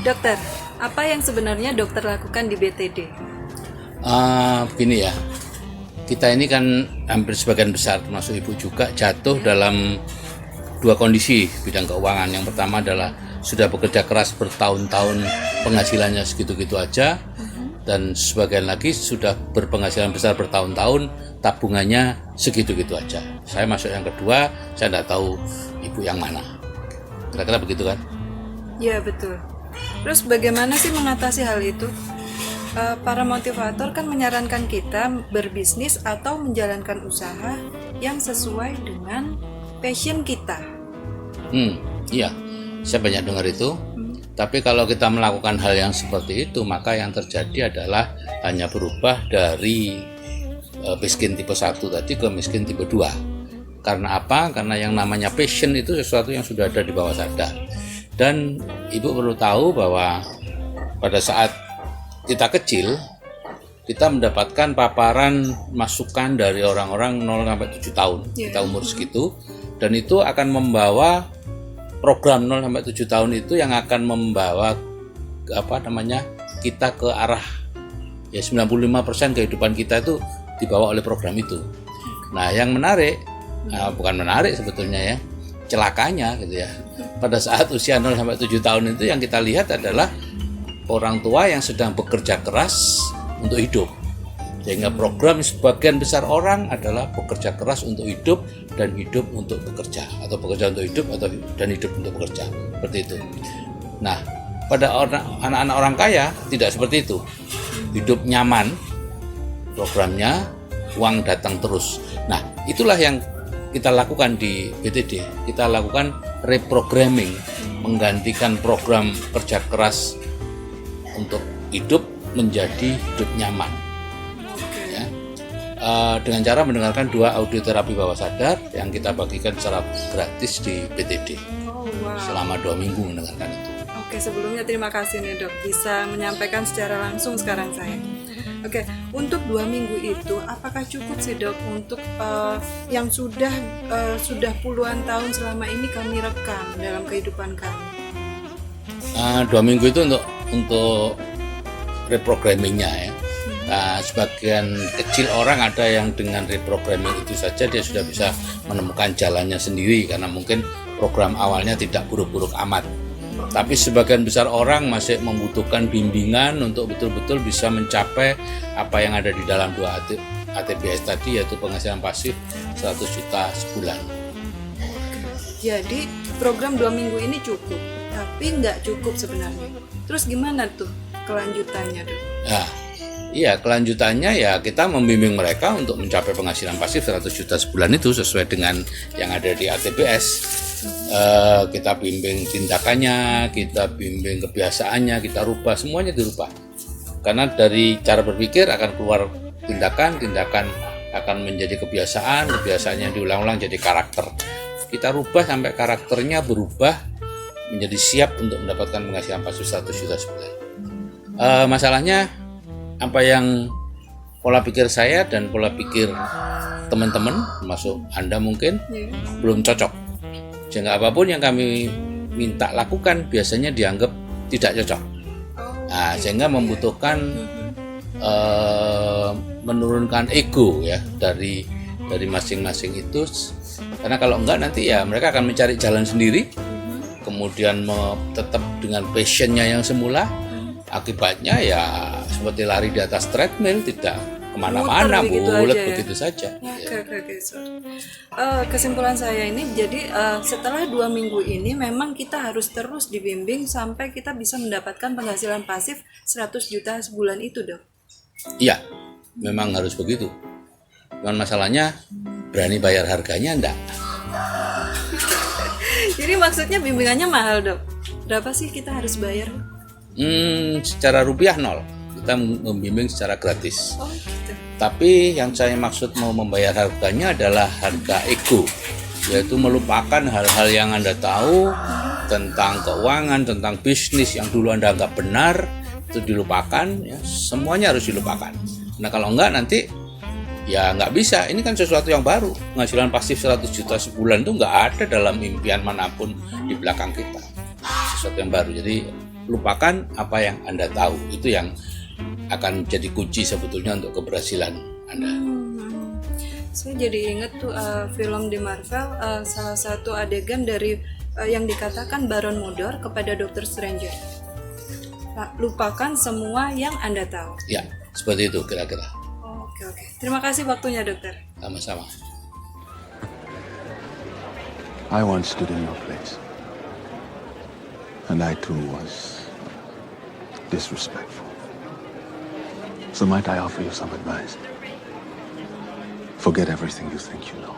Dokter, apa yang sebenarnya dokter lakukan di BTD? Gini ya, kita ini kan hampir sebagian besar termasuk ibu juga jatuh dalam dua kondisi bidang keuangan. Yang pertama adalah sudah bekerja keras bertahun-tahun, penghasilannya segitu-gitu aja, dan sebagian lagi sudah berpenghasilan besar bertahun-tahun, tabungannya segitu-gitu aja. Saya masuk yang kedua, saya tidak tahu ibu yang mana. Kira-kira begitu kan? Ya, betul. Terus bagaimana sih mengatasi hal itu? Para motivator kan menyarankan kita berbisnis atau menjalankan usaha yang sesuai dengan passion kita. Iya, saya banyak dengar itu. Tapi kalau kita melakukan hal yang seperti itu, maka yang terjadi adalah hanya berubah dari miskin tipe 1 tadi ke miskin tipe 2. Karena apa? Karena yang namanya passion itu sesuatu yang sudah ada di bawah sadar. Dan ibu perlu tahu bahwa pada saat kita kecil, kita mendapatkan paparan masukan dari orang-orang 0-7 tahun. Kita umur segitu, dan itu akan membawa program 0-7 tahun itu yang akan membawa kita ke arah 95% kehidupan kita itu dibawa oleh program itu. Nah, yang menarik, bukan menarik sebetulnya ya, celakanya gitu ya. Pada saat usia 0-7 tahun itu yang kita lihat adalah orang tua yang sedang bekerja keras untuk hidup. Sehingga program sebagian besar orang adalah bekerja keras untuk hidup dan hidup untuk bekerja, atau bekerja untuk hidup dan hidup untuk bekerja. Seperti itu. Nah, pada anak-anak orang kaya tidak seperti itu. Hidup nyaman, programnya uang datang terus. Nah, itulah yang kita lakukan di BTD. Kita lakukan reprogramming, menggantikan program kerja keras untuk hidup menjadi hidup nyaman. Ya. Dengan cara mendengarkan 2 audio terapi bawah sadar yang kita bagikan secara gratis di BTD. Selama 2 minggu mendengarkan itu. Oke, sebelumnya terima kasih nih dok, bisa menyampaikan secara langsung sekarang saya. Oke, untuk 2 minggu itu apakah cukup sih dok untuk yang sudah puluhan tahun selama ini kami rekam dalam kehidupan kami? 2 minggu itu untuk reprogrammingnya ya. Nah, sebagian kecil orang ada yang dengan reprogramming itu saja dia sudah bisa menemukan jalannya sendiri karena mungkin program awalnya tidak buruk-buruk amat. Tapi sebagian besar orang masih membutuhkan bimbingan untuk betul-betul bisa mencapai apa yang ada di dalam 2 ATBS tadi, yaitu penghasilan pasif 100 juta sebulan. Jadi program 2 minggu ini cukup, tapi nggak cukup sebenarnya. Terus gimana tuh kelanjutannya dok? Nah, iya, kelanjutannya ya kita membimbing mereka untuk mencapai penghasilan pasif 100 juta sebulan itu sesuai dengan yang ada di ATBS. Kita bimbing tindakannya, kita bimbing kebiasaannya, kita rubah, semuanya dirubah. Karena dari cara berpikir akan keluar tindakan akan menjadi kebiasaannya diulang-ulang jadi karakter. Kita rubah sampai karakternya berubah menjadi siap untuk mendapatkan penghasilan pasif 100 juta sebulan. Masalahnya apa yang pola pikir saya dan pola pikir teman-teman, termasuk Anda mungkin, belum cocok. Sehingga apapun yang kami minta lakukan biasanya dianggap tidak cocok. Nah, sehingga membutuhkan menurunkan ego ya dari masing-masing itu. Karena kalau enggak nanti ya mereka akan mencari jalan sendiri, kemudian tetap dengan passionnya yang semula. Akibatnya ya seperti lari di atas treadmill, tidak kemana-mana, bulat begitu saja. Oke. Kesimpulan saya ini, jadi setelah 2 minggu ini memang kita harus terus dibimbing sampai kita bisa mendapatkan penghasilan pasif 100 juta sebulan itu dok? Iya, memang harus begitu. Cuman masalahnya berani bayar harganya enggak? Jadi maksudnya bimbingannya mahal dok? Berapa sih kita harus bayar? Secara rupiah 0. Kita membimbing secara gratis. Gitu. Tapi yang saya maksud mau membayar harganya adalah harga ego, yaitu melupakan hal-hal yang Anda tahu tentang keuangan, tentang bisnis yang dulu Anda anggap benar, itu dilupakan ya, semuanya harus dilupakan. Nah, kalau enggak nanti ya nggak bisa. Ini kan sesuatu yang baru. Penghasilan pasif 100 juta sebulan itu nggak ada dalam impian manapun di belakang kita. Sesuatu yang baru. Jadi lupakan apa yang Anda tahu. Itu yang akan jadi kunci sebetulnya untuk keberhasilan Anda. Saya jadi ingat tuh film di Marvel, salah satu adegan dari yang dikatakan Baron Modor kepada Dr. Stranger. Lupakan semua yang Anda tahu. Ya, seperti itu kira-kira. Oke. Terima kasih waktunya, dokter. Sama-sama. I once stood in your place. And I too was disrespectful. So might I offer you some advice? Forget everything you think you know.